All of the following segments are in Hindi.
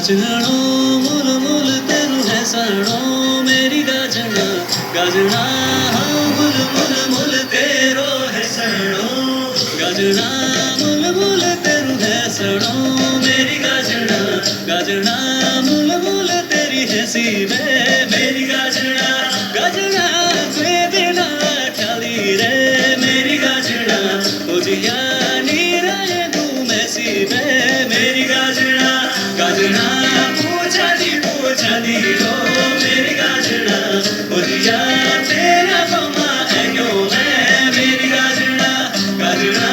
गाजणो मुल मुल तेरू हैसणो मेरी गाजना गाजना हाँ मुल मुल मुल तेरो हैसणो गाजना मुल मुल तेरू हैसणो मेरी गाजना गाजना मुल मुल तेरी हैसी वे मेरी गाजना गाजना वे बिना ठाली रे मेरी गाजना उजिया नीरा तू मैसी वे मेरी गाजना गाजना पूछा दी लो मेरी गाजना उजिया तेरा बमा है क्यों मैं मेरी गाजना गाजना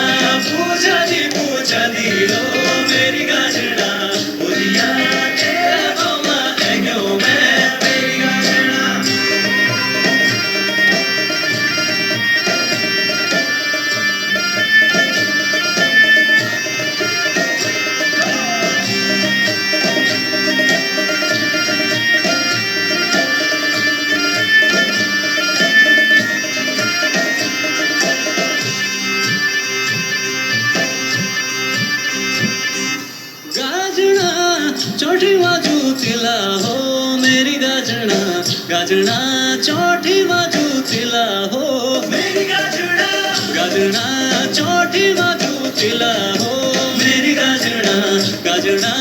पूछा दी लो मेरी गाजना उजिया तेरा बमा है क्यों मैं मेरी गाजना चौठी बाजू तिला हो मेरी गाजना गाजना चौठी बाजू तिला हो मेरी गाजना गाजना चौठी बाजू तिला हो मेरी गाजना गाजना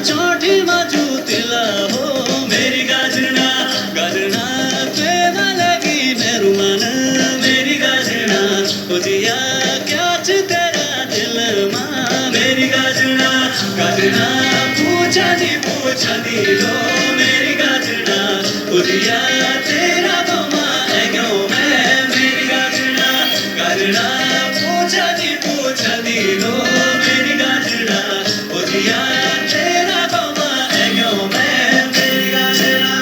चौठी बाजू तिला हो मेरी गाजना गाजना प्रेम लगी मेरू मन मेरी गाजना उजिया क्या च तेरा दिल मां मेरी गाजना गाजना पूछा दी लो मेरी गाजना उजिया तेरा बमा है क्यों मैं मेरी गाजना गाजना पूछा दी लो मेरी गाजना उजिया तेरा बमा है क्यों मैं मेरी गाजना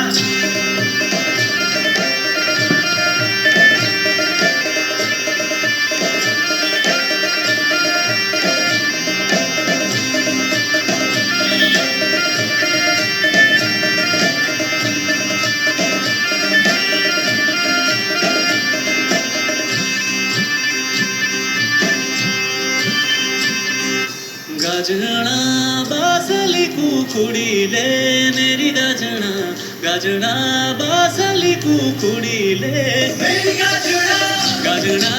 गाजना बासली कुकुड़ी ले मेरी गाजना गाजना बासली कुकुड़ी ले मेरी गाजना गाजना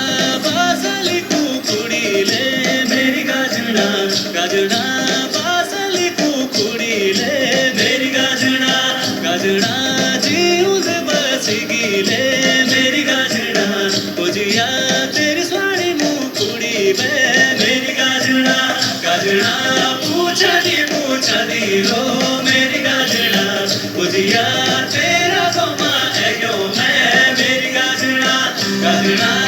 बासली कुकुड़ी ले मेरी गाजना गाजना बासली कुकुड़ी ले मेरी गाजना गाजना जीउद बसगी ले मेरी गाजना उजिया तेरी स्वाणी मुकुड़ी में मेरी गाजना गाजना पूछा दी लो मेरी गाजना उजिया तेरा बमा है क्यों मैं मेरी गाजना गाजना